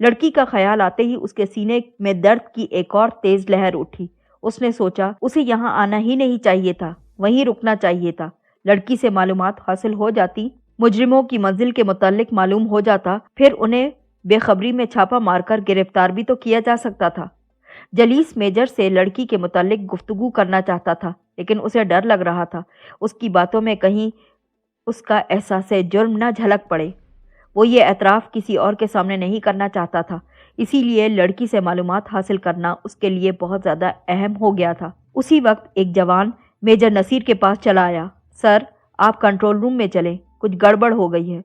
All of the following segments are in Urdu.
لڑکی کا خیال آتے ہی اس کے سینے میں درد کی ایک اور تیز لہر اٹھی۔ اس نے سوچا اسے یہاں آنا ہی نہیں چاہیے تھا، وہیں رکنا چاہیے تھا۔ لڑکی سے معلومات حاصل ہو جاتی، مجرموں کی منزل کے متعلق معلوم ہو جاتا، پھر انہیں بے خبری میں چھاپا مار کر گرفتار بھی تو کیا جا سکتا تھا۔ جلیس میجر سے لڑکی کے متعلق گفتگو کرنا چاہتا تھا، لیکن اسے ڈر لگ رہا تھا اس کی باتوں میں کہیں اس کا احساس جرم نہ جھلک پڑے۔ وہ یہ اعتراف کسی اور کے سامنے نہیں کرنا چاہتا تھا، اسی لیے لڑکی سے معلومات حاصل کرنا اس کے لیے بہت زیادہ اہم ہو گیا تھا۔ اسی وقت ایک جوان میجر نصیر کے پاس چلا آیا۔ سر، آپ کنٹرول روم میں چلیں، کچھ گڑبڑ ہو گئی ہے۔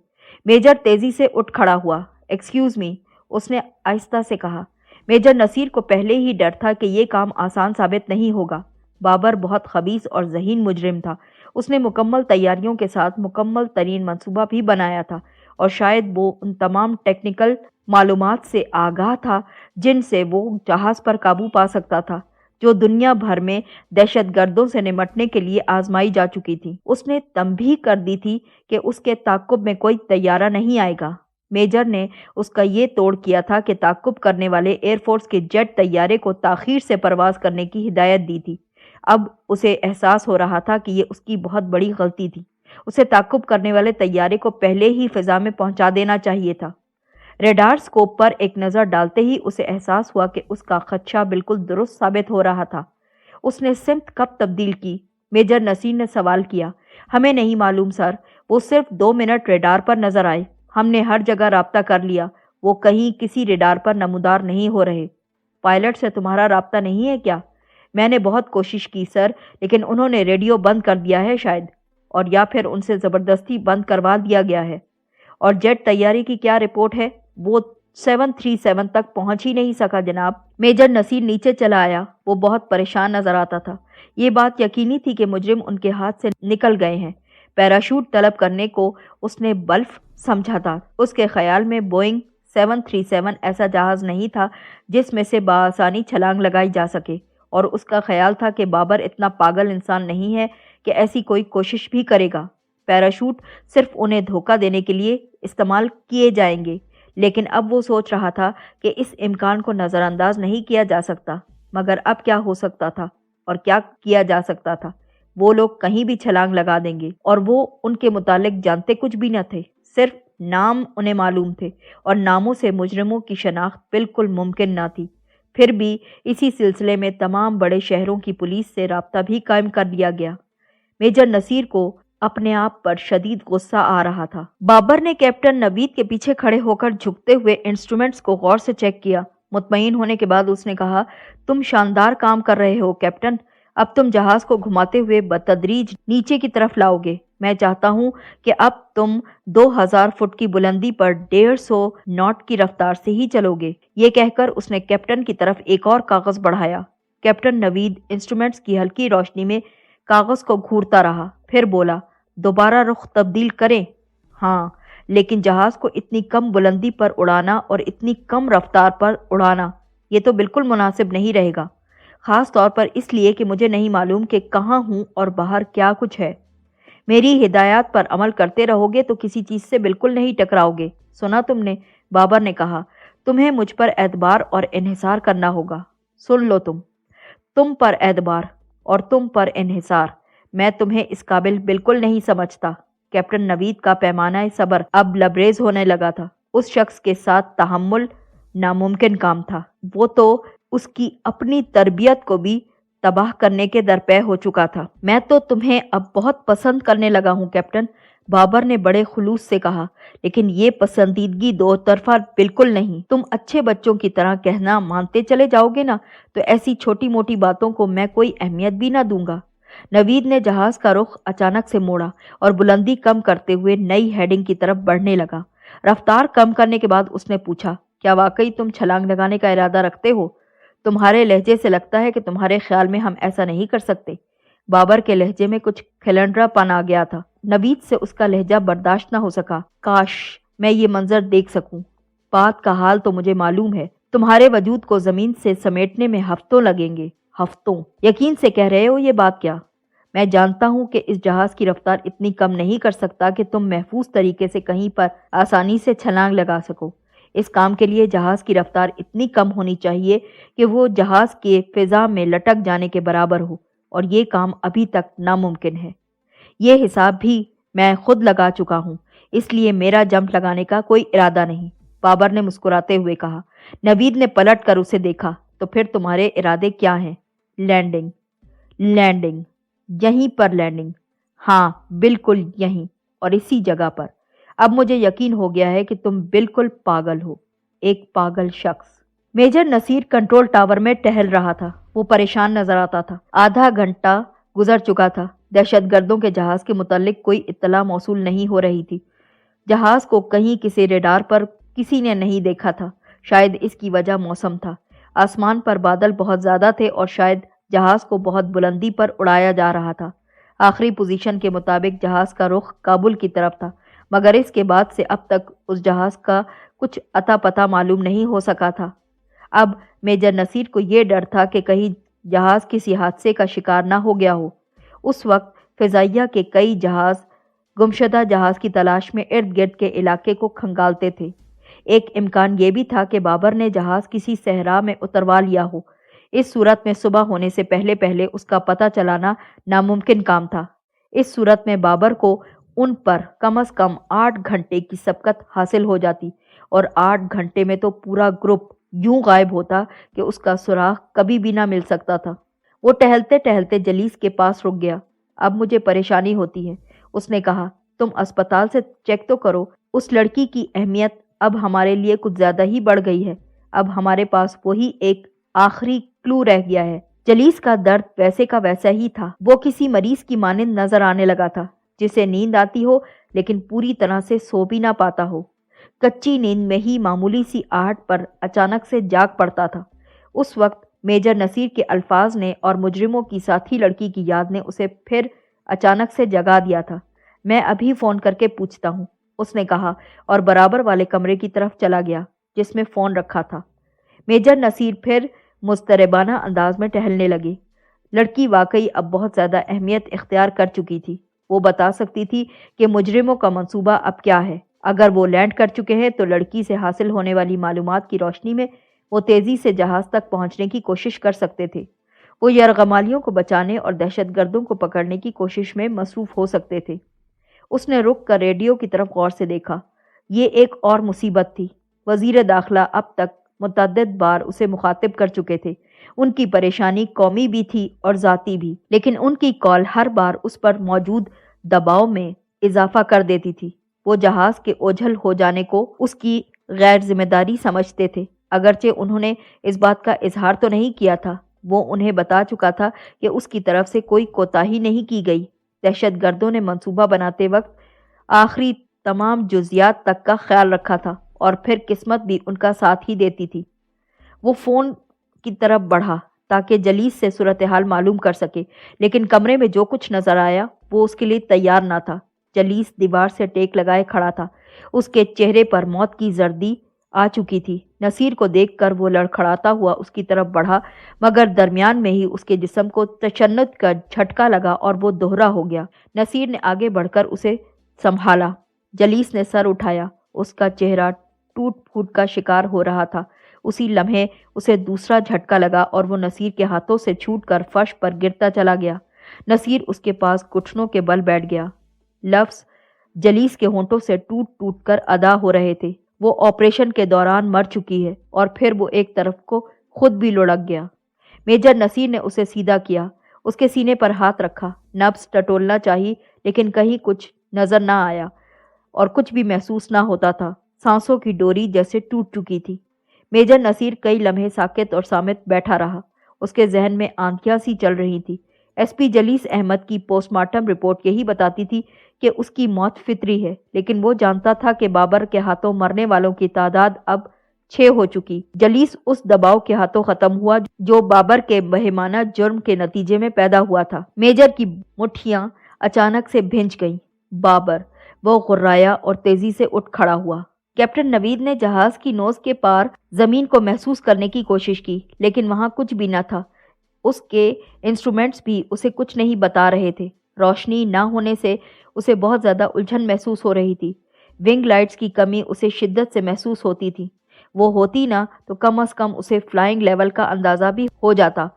میجر تیزی سے اٹھ کھڑا ہوا۔ ایکسکیوز می، اس نے آہستہ سے کہا۔ میجر نصیر کو پہلے ہی ڈر تھا کہ یہ کام آسان ثابت نہیں ہوگا۔ بابر بہت خبیث اور ذہین مجرم تھا۔ اس نے مکمل تیاریوں کے ساتھ مکمل ترین منصوبہ بھی بنایا تھا، اور شاید وہ ان تمام ٹیکنیکل معلومات سے آگاہ تھا جن سے وہ جہاز پر قابو پا سکتا تھا، جو دنیا بھر میں دہشت گردوں سے نمٹنے کے لیے آزمائی جا چکی تھی۔ اس نے تنبیہ کر دی تھی کہ اس کے تعاقب میں کوئی طیارہ نہیں آئے گا۔ میجر نے اس کا یہ توڑ کیا تھا کہ تعاقب کرنے والے ایئر فورس کے جیٹ طیارے کو تاخیر سے پرواز کرنے کی ہدایت دی تھی۔ اب اسے احساس ہو رہا تھا کہ یہ اس کی بہت بڑی غلطی تھی۔ اسے تعاقب کرنے والے طیارے کو پہلے ہی فضا میں پہنچا دینا چاہیے تھا۔ ریڈار اسکوپ پر ایک نظر ڈالتے ہی اسے احساس ہوا کہ اس کا خدشہ بالکل درست ثابت ہو رہا تھا۔ اس نے سمت کب تبدیل کی؟ میجر نصیر نے سوال کیا۔ ہمیں نہیں معلوم سر، وہ صرف 2 منٹ ریڈار پر نظر آئے۔ ہم نے ہر جگہ رابطہ کر لیا، وہ کہیں کسی ریڈار پر نمودار نہیں ہو رہے۔ پائلٹ سے تمہارا رابطہ نہیں ہے کیا؟ میں نے بہت کوشش کی سر، لیکن انہوں نے ریڈیو بند کر دیا ہے شاید، اور یا پھر ان سے زبردستی بند کروا دیا گیا ہے۔ اور جیٹ طیارے کی کیا رپورٹ ہے؟ وہ 737 تک پہنچ ہی نہیں سکا جناب۔ میجر نصیر نیچے چلا آیا۔ وہ بہت پریشان نظر آتا تھا۔ یہ بات یقینی تھی کہ مجرم ان کے ہاتھ سے نکل گئے ہیں۔ پیراشوٹ طلب کرنے کو اس نے بلف سمجھا تھا۔ اس کے خیال میں بوئنگ 737 ایسا جہاز نہیں تھا جس میں سے بآسانی چھلانگ لگائی جا سکے، اور اس کا خیال تھا کہ بابر اتنا پاگل انسان نہیں ہے کہ ایسی کوئی کوشش بھی کرے گا۔ پیراشوٹ صرف انہیں دھوکہ دینے کے لیے استعمال کیے جائیں گے، لیکن اب وہ سوچ رہا تھا کہ اس امکان کو نظر انداز نہیں کیا جا سکتا۔ مگر اب کیا ہو سکتا تھا اور کیا کیا جا سکتا تھا؟ وہ لوگ کہیں بھی چھلانگ لگا دیں گے، اور وہ ان کے متعلق جانتے کچھ بھی نہ تھے، صرف نام انہیں معلوم تھے، اور ناموں سے مجرموں کی شناخت بالکل ممکن نہ تھی۔ پھر بھی اسی سلسلے میں تمام بڑے شہروں کی پولیس سے رابطہ بھی قائم کر لیا گیا۔ میجر نصیر کو اپنے آپ پر شدید غصہ آ رہا تھا۔ بابر نے کیپٹن نوید کے پیچھے کھڑے ہو کر جھکتے ہوئے انسٹرومنٹس کو غور سے چیک کیا۔ مطمئن ہونے کے بعد اس نے کہا، تم شاندار کام کر رہے ہو کیپٹن۔ اب تم جہاز کو گھماتے ہوئے بتدریج نیچے کی طرف لاؤ گے۔ میں چاہتا ہوں کہ اب تم 2000 فٹ کی بلندی پر 150 ناٹ کی رفتار سے ہی چلو گے۔ یہ کہہ کر اس نے کیپٹن کی طرف ایک اور کاغذ بڑھایا۔ کیپٹن نوید انسٹرومنٹس کی ہلکی روشنی میں کاغذ کو گھورتا رہا، پھر بولا، دوبارہ رخ تبدیل کریں؟ ہاں، لیکن جہاز کو اتنی کم بلندی پر اڑانا اور اتنی کم رفتار پر اڑانا، یہ تو بالکل مناسب نہیں رہے گا، خاص طور پر اس لیے کہ مجھے نہیں معلوم کہ کہاں ہوں اور باہر کیا کچھ ہے۔ میری ہدایات پر عمل کرتے رہو گے تو کسی چیز سے بالکل نہیں ٹکراؤ گے۔ سنا تم نے؟ بابر نے کہا، تمہیں مجھ پر اعتبار اور انحصار کرنا ہوگا۔ سن لو، تم پر اعتبار اور تم پر انحصار، میں تمہیں اس قابل بالکل نہیں سمجھتا۔ کیپٹن نوید کا پیمانہ صبر اب لبریز ہونے لگا تھا۔ اس شخص کے ساتھ تحمل ناممکن کام تھا۔ وہ تو اس کی اپنی تربیت کو بھی تباہ کرنے کے درپے ہو چکا تھا۔ میں تو تمہیں اب بہت پسند کرنے لگا ہوں کیپٹن، بابر نے بڑے خلوص سے کہا، لیکن یہ پسندیدگی دو طرفہ بالکل نہیں۔ تم اچھے بچوں کی طرح کہنا مانتے چلے جاؤ گے نا، تو ایسی چھوٹی موٹی باتوں کو میں کوئی اہمیت بھی نہ دوں گا۔ نوید نے جہاز کا رخ اچانک سے موڑا اور بلندی کم کرتے ہوئے نئی ہیڈنگ کی طرف بڑھنے لگا۔ رفتار کم کرنے کے بعد اس نے پوچھا، کیا واقعی تم چھلانگ لگانے کا ارادہ رکھتے ہو؟ تمہارے لہجے سے لگتا ہے کہ تمہارے خیال میں ہم ایسا نہیں کر سکتے۔ بابر کے لہجے میں کچھ کھلنڈرا پن آ گیا تھا۔ نوید سے اس کا لہجہ برداشت نہ ہو سکا۔ کاش میں یہ منظر دیکھ سکوں۔ بات کا حال تو مجھے معلوم ہے، تمہارے وجود کو زمین سے سمیٹنے میں ہفتوں لگیں گے، ہفتوں۔ یقین سے کہہ رہے ہو یہ بات کیا؟ میں جانتا ہوں کہ اس جہاز کی رفتار اتنی کم نہیں کر سکتا کہ تم محفوظ طریقے سے کہیں پر آسانی سے چھلانگ لگا سکو۔ اس کام کے لیے جہاز کی رفتار اتنی کم ہونی چاہیے کہ وہ جہاز کے فضا میں لٹک جانے کے برابر ہو، اور یہ کام ابھی تک ناممکن ہے۔ یہ حساب بھی میں خود لگا چکا ہوں، اس لیے میرا جمپ لگانے کا کوئی ارادہ نہیں، بابر نے مسکراتے ہوئے کہا۔ نوید نے پلٹ کر اسے دیکھا۔ تو پھر تمہارے ارادے کیا ہیں؟ لینڈنگ، لینڈنگ، یہیں پر لینڈنگ۔ ہاں، بالکل یہیں، اور اسی جگہ پر۔ اب مجھے یقین ہو گیا ہے کہ تم بالکل پاگل ہو، ایک پاگل شخص۔ میجر نصیر کنٹرول ٹاور میں ٹہل رہا تھا۔ وہ پریشان نظر آتا تھا۔ آدھا گھنٹہ گزر چکا تھا۔ دہشت گردوں کے جہاز کے متعلق کوئی اطلاع موصول نہیں ہو رہی تھی۔ جہاز کو کہیں کسی ریڈار پر کسی نے نہیں دیکھا تھا۔ شاید اس کی وجہ موسم تھا۔ آسمان پر بادل بہت زیادہ تھے اور شاید جہاز کو بہت بلندی پر اڑایا جا رہا تھا۔ آخری پوزیشن کے مطابق جہاز کا رخ کابل کی طرف تھا، مگر اس کے بعد سے اب تک اس جہاز کا کچھ اتا پتہ معلوم نہیں ہو سکا تھا۔ اب میجر نصیر کو یہ ڈر تھا کہ کہیں جہاز کسی حادثے کا شکار نہ ہو گیا ہو۔ اس وقت فضائیہ کے کئی جہاز گمشدہ جہاز کی تلاش میں ارد گرد کے علاقے کو کھنگالتے تھے۔ ایک امکان یہ بھی تھا کہ بابر نے جہاز کسی صحرا میں اتروا لیا ہو۔ اس صورت میں صبح ہونے سے پہلے پہلے اس کا پتہ چلانا ناممکن کام تھا۔ اس صورت میں بابر کو ان پر کم از کم 8 گھنٹے کی سبقت حاصل ہو جاتی، اور 8 گھنٹے میں تو پورا گروپ یوں غائب ہوتا کہ اس کا سراغ کبھی بھی نہ مل سکتا تھا۔ وہ ٹہلتے ٹہلتے جلیس کے پاس رک گیا۔ اب مجھے پریشانی ہوتی ہے، اس نے کہا۔ تم اسپتال سے چیک تو کرو۔ اس لڑکی کی اہمیت اب ہمارے لیے کچھ زیادہ ہی بڑھ گئی ہے۔ اب ہمارے پاس وہی ایک آخری کلو رہ گیا ہے۔ جلیس کا درد ویسے کا ویسا ہی تھا۔ وہ کسی مریض کی مانند نظر آنے لگا تھا جسے نیند آتی ہو لیکن پوری طرح سے سو بھی نہ پاتا ہو۔ کچی نیند میں ہی معمولی سی آہٹ پر اچانک سے جاگ پڑتا تھا۔ اس وقت میجر نصیر کے الفاظ نے اور مجرموں کی ساتھی لڑکی کی یاد نے اسے پھر اچانک سے جگا دیا تھا۔ میں ابھی فون کر کے پوچھتا ہوں، اس نے کہا، اور برابر والے کمرے کی طرف چلا گیا جس میں فون رکھا تھا۔ میجر نصیر پھر مضطربانہ انداز میں ٹہلنے لگے۔ لڑکی واقعی اب بہت زیادہ اہمیت اختیار کر چکی تھی۔ وہ بتا سکتی تھی کہ مجرموں کا منصوبہ اب کیا ہے۔ اگر وہ لینڈ کر چکے ہیں تو لڑکی سے حاصل ہونے والی معلومات کی روشنی میں وہ تیزی سے جہاز تک پہنچنے کی کوشش کر سکتے تھے۔ وہ یرغمالیوں کو بچانے اور دہشت گردوں کو پکڑنے کی کوشش میں مصروف ہو سکتے تھے۔ اس نے رک کر ریڈیو کی طرف غور سے دیکھا۔ یہ ایک اور مصیبت تھی۔ وزیر داخلہ اب تک متعدد بار اسے مخاطب کر چکے تھے۔ ان کی پریشانی قومی بھی تھی اور ذاتی بھی، لیکن ان کی کال ہر بار اس پر موجود دباؤ میں اضافہ کر دیتی تھی۔ وہ جہاز کے اوجھل ہو جانے کو اس کی غیر ذمہ داری سمجھتے تھے، اگرچہ انہوں نے اس بات کا اظہار تو نہیں کیا تھا۔ وہ انہیں بتا چکا تھا کہ اس کی طرف سے کوئی کوتاہی نہیں کی گئی۔ دہشت گردوں نے منصوبہ بناتے وقت آخری تمام جزیات تک کا خیال رکھا تھا، اور پھر قسمت بھی ان کا ساتھ ہی دیتی تھی۔ وہ فون کی طرف بڑھا تاکہ جلیس سے صورتحال معلوم کر سکے، لیکن کمرے میں جو کچھ نظر آیا وہ اس کے لیے تیار نہ تھا۔ جلیس دیوار سے ٹیک لگائے کھڑا تھا۔ اس کے چہرے پر موت کی زردی آ چکی تھی۔ نصیر کو دیکھ کر وہ لڑکھڑاتا ہوا اس کی طرف بڑھا، مگر درمیان میں ہی اس کے جسم کو تشنج کا جھٹکا لگا اور وہ دوہرا ہو گیا۔ نصیر نے آگے بڑھ کر اسے سنبھالا۔ جلیس نے سر اٹھایا۔ اس کا چہرہ ٹوٹ پھوٹ کا شکار ہو رہا تھا۔ اسی لمحے اسے دوسرا جھٹکا لگا اور وہ نصیر کے ہاتھوں سے چھوٹ کر فرش پر گرتا چلا گیا۔ نصیر اس کے پاس گھٹنوں کے بل بیٹھ گیا۔ لفظ جلیس کے ہونٹوں سے ٹوٹ ٹوٹ کر ادا ہو رہے تھے۔ وہ آپریشن کے دوران مر چکی ہے، اور پھر وہ ایک طرف کو خود بھی لڑک گیا۔ میجر نصیر نے اسے سیدھا کیا، اس کے سینے پر ہاتھ رکھا۔ نبض ٹٹولنا چاہی لیکن کہیں کچھ نظر نہ آیا اور کچھ بھی محسوس نہ ہوتا تھا۔ سانسوں کی ڈوری جیسے ٹوٹ چکی تھی۔ میجر نصیر کئی لمحے ساکت اور صامت بیٹھا رہا۔ اس کے ذہن میں آندیاں سی چل رہی تھی۔ ایس پی جلیس احمد کی پوسٹ مارٹم رپورٹ یہی بتاتی تھی کہ اس کی موت فطری ہے، لیکن وہ جانتا تھا کہ بابر کے ہاتھوں مرنے والوں کی تعداد اب 6 ہو چکی۔ جلیس اس دباؤ کے ہاتھوں ختم ہوا جو بابر کے بہیمانہ جرم کے نتیجے میں پیدا ہوا تھا۔ میجر کی مٹھیاں اچانک سے بھنج گئیں۔ بابر! وہ غرایا اور تیزی سے اٹھ کھڑا ہوا۔ کیپٹن نوید نے جہاز کی نوز کے پار زمین کو محسوس کرنے کی کوشش کی، لیکن وہاں کچھ بھی نہ تھا۔ اس کے انسٹرومنٹس بھی اسے کچھ نہیں بتا رہے تھے۔ روشنی نہ ہونے سے اسے بہت زیادہ الجھن محسوس ہو رہی تھی۔ ونگ لائٹس کی کمی اسے شدت سے محسوس ہوتی تھی۔ وہ ہوتی نا تو کم از کم اسے فلائنگ لیول کا اندازہ بھی ہو جاتا۔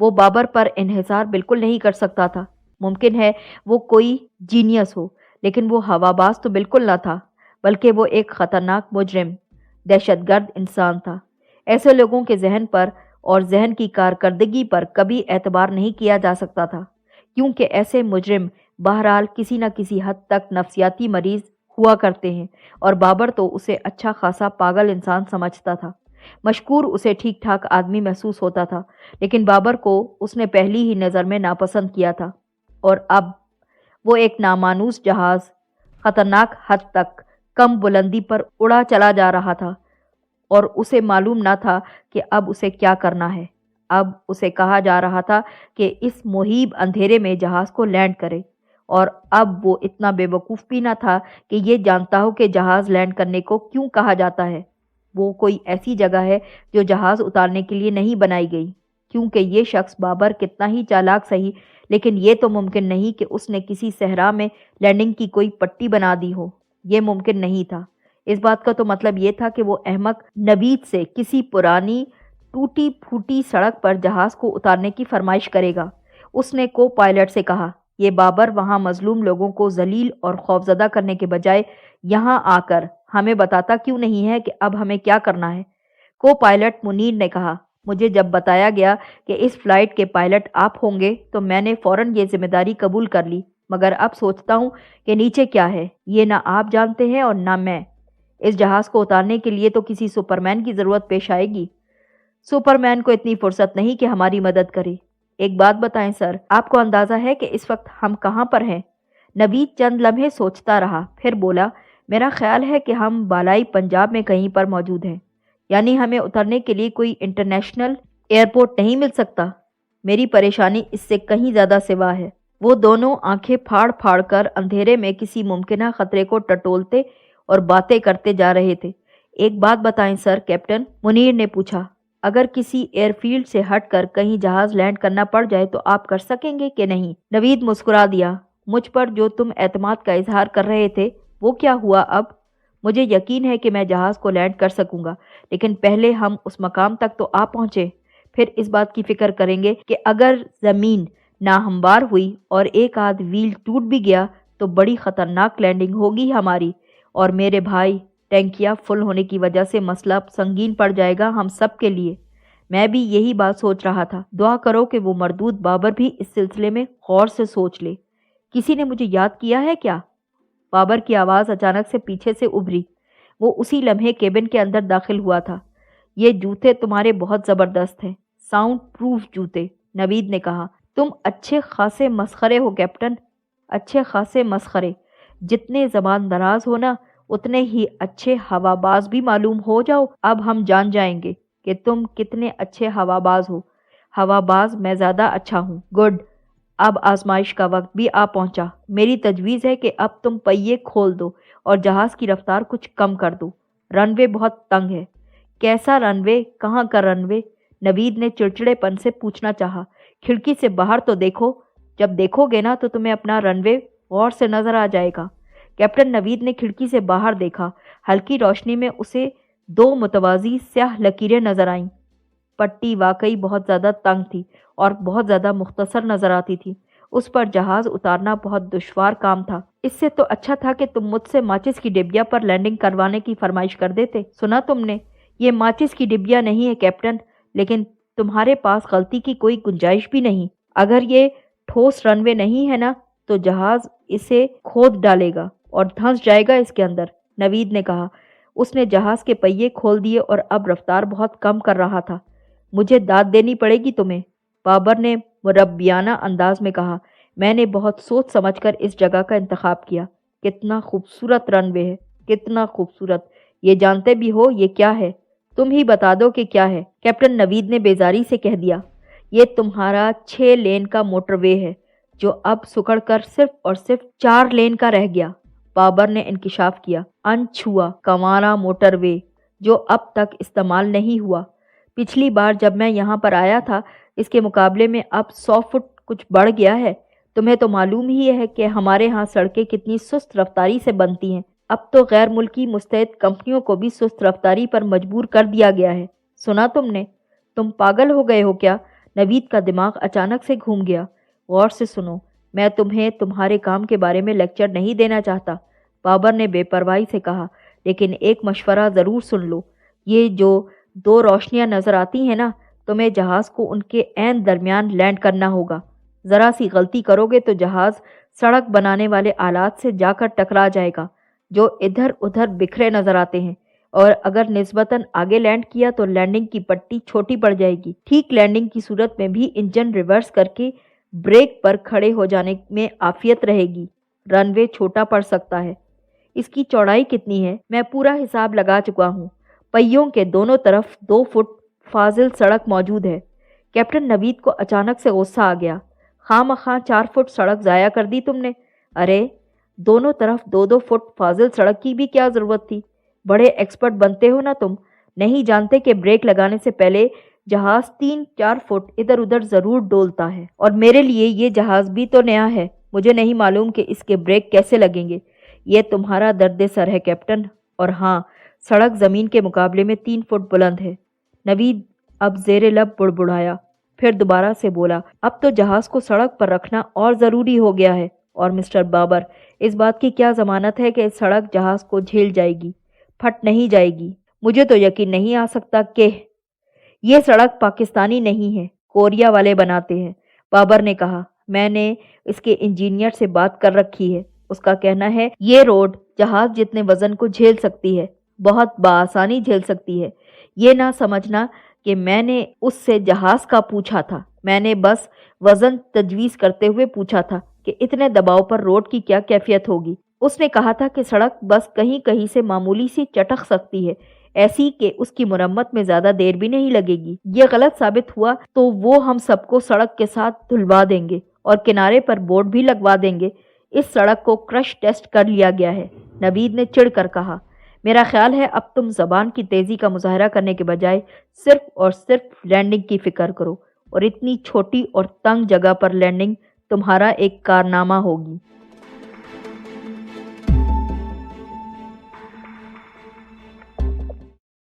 وہ بابر پر انحصار بالکل نہیں کر سکتا تھا۔ ممکن ہے وہ کوئی جینیس ہو، لیکن وہ ہواباز تو بالکل نہ تھا، بلکہ وہ ایک خطرناک مجرم، دہشت گرد انسان تھا۔ ایسے لوگوں کے ذہن پر اور ذہن کی کارکردگی پر کبھی اعتبار نہیں کیا جا سکتا تھا، کیونکہ ایسے مجرم بہرحال کسی نہ کسی حد تک نفسیاتی مریض ہوا کرتے ہیں، اور بابر تو اسے اچھا خاصا پاگل انسان سمجھتا تھا۔ مشکور اسے ٹھیک ٹھاک آدمی محسوس ہوتا تھا، لیکن بابر کو اس نے پہلی ہی نظر میں ناپسند کیا تھا، اور اب وہ ایک نامانوس جہاز خطرناک حد تک کم بلندی پر اڑا چلا جا رہا تھا، اور اسے معلوم نہ تھا کہ اب اسے کیا کرنا ہے۔ اب اسے کہا جا رہا تھا کہ اس مہیب اندھیرے میں جہاز کو لینڈ کرے، اور اب وہ اتنا بے وقوف بھی نہ تھا کہ یہ جانتا ہو کہ جہاز لینڈ کرنے کو کیوں کہا جاتا ہے۔ وہ کوئی ایسی جگہ ہے جو جہاز اتارنے کے لیے نہیں بنائی گئی، کیونکہ یہ شخص بابر کتنا ہی چالاک صحیح، لیکن یہ تو ممکن نہیں کہ اس نے کسی صحرا میں لینڈنگ کی کوئی پٹی بنا دی ہو۔ یہ ممکن نہیں تھا۔ اس بات کا تو مطلب یہ تھا کہ وہ احمق نوید سے کسی پرانی ٹوٹی پھوٹی سڑک پر جہاز کو اتارنے کی فرمائش کرے گا۔ اس نے کو پائلٹ سے کہا، یہ بابر وہاں مظلوم لوگوں کو ذلیل اور خوفزدہ کرنے کے بجائے یہاں آ کر ہمیں بتاتا کیوں نہیں ہے کہ اب ہمیں کیا کرنا ہے؟ کو پائلٹ منیر نے کہا، مجھے جب بتایا گیا کہ اس فلائٹ کے پائلٹ آپ ہوں گے تو میں نے فوراً یہ ذمہ داری قبول کر لی، مگر اب سوچتا ہوں کہ نیچے کیا ہے یہ نہ آپ جانتے ہیں اور نہ میں۔ اس جہاز کو اتارنے کے لیے تو کسی سپرمین کی ضرورت پیش آئے گی۔ سپرمین کو اتنی فرصت نہیں کہ ہماری مدد کرے۔ ایک بات بتائیں سر، آپ کو اندازہ ہے کہ اس وقت ہم کہاں پر ہیں؟ نوید چند لمحے سوچتا رہا، پھر بولا، میرا خیال ہے کہ ہم بالائی پنجاب میں کہیں پر موجود ہیں۔ یعنی ہمیں اترنے کے لیے کوئی انٹرنیشنل ایئرپورٹ نہیں مل سکتا؟ میری پریشانی اس سے کہیں زیادہ سوا ہے۔ وہ دونوں آنکھیں پھاڑ پھاڑ کر اندھیرے میں کسی ممکنہ خطرے کو ٹٹولتے اور باتیں کرتے جا رہے تھے۔ ایک بات بتائیں سر، کیپٹن منیر نے پوچھا، اگر کسی ایئر فیلڈ سے ہٹ کر کہیں جہاز لینڈ کرنا پڑ جائے تو آپ کر سکیں گے کہ نہیں؟ نوید مسکرا دیا، مجھ پر جو تم اعتماد کا اظہار کر رہے تھے وہ کیا ہوا اب؟ مجھے یقین ہے کہ میں جہاز کو لینڈ کر سکوں گا، لیکن پہلے ہم اس مقام تک تو آ پہنچے، پھر اس بات کی فکر کریں گے کہ اگر زمین ناہموار ہوئی اور ایک آدھ ویل ٹوٹ بھی گیا تو بڑی خطرناک لینڈنگ ہوگی ہماری، اور میرے بھائی ٹینکیاں فل ہونے کی وجہ سے مسئلہ سنگین پڑ جائے گا ہم سب کے لیے۔ میں بھی یہی بات سوچ رہا تھا۔ دعا کرو کہ وہ مردود بابر بھی اس سلسلے میں غور سے سوچ لے۔ کسی نے مجھے یاد کیا ہے کیا؟ بابر کی آواز اچانک سے پیچھے سے ابھری۔ وہ اسی لمحے کیبن کے اندر داخل ہوا تھا۔ یہ جوتے تمہارے بہت زبردست ہیں، ساؤنڈ پروف جوتے، نوید نے کہا۔ تم اچھے خاصے مسخرے ہو کیپٹن، اچھے خاصے مسخرے۔ جتنے زبان دراز ہونا اتنے ہی اچھے ہواباز بھی معلوم ہو جاؤ۔ اب ہم جان جائیں گے کہ تم کتنے اچھے ہواباز ہو۔ ہواباز میں زیادہ اچھا ہوں۔ گڈ، اب آزمائش کا وقت بھی آ پہنچا۔ میری تجویز ہے کہ اب تم پہیے کھول دو اور جہاز کی رفتار کچھ کم کر دو۔ رن وے بہت تنگ ہے۔ کیسا رن وے؟ کہاں کا رن وے؟ نوید نے چڑچڑے پن سے پوچھنا چاہا۔ کھڑکی سے باہر تو دیکھو، جب دیکھو گے نا تو تمہیں اپنا رن وے غور سے نظر آ جائے گا۔ کیپٹن نوید نے کھڑکی سے باہر دیکھا۔ ہلکی روشنی میں اسے دو متوازی سیاہ لکیریں نظر آئیں۔ پٹی واقعی بہت زیادہ تنگ تھی اور بہت زیادہ مختصر نظر آتی تھی۔ اس پر جہاز اتارنا بہت دشوار کام تھا۔ اس سے تو اچھا تھا کہ تم مجھ سے ماچس کی ڈبیا پر لینڈنگ کروانے کی فرمائش کر دیتے۔ سنا تم نے؟ یہ ماچس کی ڈبیا نہیں ہے کیپٹن، لیکن تمہارے پاس غلطی کی کوئی گنجائش بھی نہیں۔ اگر یہ ٹھوس رن وے نہیں ہے نا تو جہاز اسے کھود ڈالے گا اور دھنس جائے گا اس کے اندر، نوید نے کہا۔ اس نے جہاز کے پہیے کھول دیے اور اب رفتار بہت کم کر رہا تھا۔ مجھے داد دینی پڑے گی تمہیں، بابر نے مربیانہ انداز میں کہا۔ میں نے بہت سوچ سمجھ کر اس جگہ کا انتخاب کیا۔ کتنا خوبصورت رن وے ہے، کتنا خوبصورت۔ یہ جانتے بھی ہو یہ کیا ہے؟ تم ہی بتا دو کہ کیا ہے، کیپٹن نوید نے بیزاری سے کہہ دیا۔ یہ تمہارا 6 لین کا موٹر وے ہے جو اب سکڑ کر صرف اور صرف 4 لین کا رہ گیا، بابر نے انکشاف کیا۔ انچھوا کنوارا موٹر وے جو اب تک استعمال نہیں ہوا۔ پچھلی بار جب میں یہاں پر آیا تھا اس کے مقابلے میں اب 100 فٹ کچھ بڑھ گیا ہے۔ تمہیں تو معلوم ہی ہے کہ ہمارے ہاں سڑکیں کتنی سست رفتاری سے بنتی ہیں۔ اب تو غیر ملکی مستعد کمپنیوں کو بھی سست رفتاری پر مجبور کر دیا گیا ہے۔ سنا تم نے؟ تم پاگل ہو گئے ہو کیا؟ نوید کا دماغ اچانک سے گھوم گیا۔ غور سے سنو، میں تمہیں تمہارے کام کے بارے میں لیکچر نہیں دینا چاہتا، بابر نے بے پرواہی سے کہا، لیکن ایک مشورہ ضرور سن لو۔ یہ جو دو روشنیاں نظر آتی ہیں نا، تمہیں جہاز کو ان کے عین درمیان لینڈ کرنا ہوگا۔ ذرا سی غلطی کرو گے تو جہاز سڑک بنانے والے آلات سے جا کر ٹکرا جائے گا جو ادھر ادھر بکھرے نظر آتے ہیں، اور اگر نسبتاً آگے لینڈ کیا تو لینڈنگ کی پٹی چھوٹی پڑ جائے گی۔ ٹھیک لینڈنگ کی صورت میں بھی انجن ریورس کر کے بریک پر کھڑے ہو جانے میں عافیت رہے گی۔ رن وے چھوٹا پڑ سکتا ہے۔ اس کی چوڑائی کتنی ہے؟ میں پورا حساب لگا چکا ہوں۔ پہیوں کے دونوں طرف 2 فٹ فاضل سڑک موجود ہے۔ کیپٹن نوید کو اچانک سے غصہ آ گیا۔ خواہ مخواہ 4 فٹ سڑک ضائع کر دی تم نے۔ ارے دونوں طرف 2-2 فٹ فاضل سڑک کی بھی کیا ضرورت تھی؟ بڑے ایکسپرٹ بنتے ہو نا تم، نہیں جانتے کہ بریک لگانے سے پہلے جہاز 3-4 فٹ ادھر ادھر ضرور ڈولتا ہے۔ اور میرے لیے یہ جہاز بھی تو نیا ہے، مجھے نہیں معلوم کہ اس کے بریک کیسے لگیں گے۔ یہ تمہارا درد سر ہے کیپٹن، اور ہاں، سڑک زمین کے مقابلے میں 3 فٹ بلند ہے۔ نوید اب زیر لب بڑبڑایا، پھر دوبارہ سے بولا، اب تو جہاز کو سڑک پر رکھنا اور ضروری ہو گیا ہے، اور مسٹر بابر، اس بات کی کیا ضمانت ہے کہ سڑک جہاز کو جھیل جائے گی، پھٹ نہیں جائے گی؟ مجھے تو یقین نہیں آ سکتا کہ یہ سڑک پاکستانی نہیں ہے، کوریا والے بناتے ہیں، بابر نے کہا۔ میں نے اس کے انجینئر سے بات کر رکھی ہے، اس کا کہنا ہے یہ روڈ جہاز جتنے وزن کو جھیل سکتی ہے، بہت بآسانی جھیل سکتی ہے۔ یہ نہ سمجھنا کہ میں نے اس سے جہاز کا پوچھا تھا، میں نے بس وزن تجویز کرتے ہوئے پوچھا تھا کہ اتنے دباؤ پر روڈ کی کیا کیفیت ہوگی۔ اس نے کہا تھا کہ سڑک بس کہیں کہیں سے معمولی سی چٹک سکتی ہے، ایسی کہ اس کی مرمت میں زیادہ دیر بھی نہیں لگے گی۔ یہ غلط ثابت ہوا تو وہ ہم سب کو سڑک کے ساتھ دھلوا دیں گے اور کنارے پر بورڈ بھی لگوا دیں گے، اس سڑک کو کرش ٹیسٹ کر لیا گیا ہے۔ نوید نے چڑھ کر کہا، میرا خیال ہے اب تم زبان کی تیزی کا مظاہرہ کرنے کے بجائے صرف اور صرف لینڈنگ کی فکر کرو، اور اتنی چھوٹی اور تنگ جگہ پر لینڈنگ تمہارا ایک کارنامہ ہوگی۔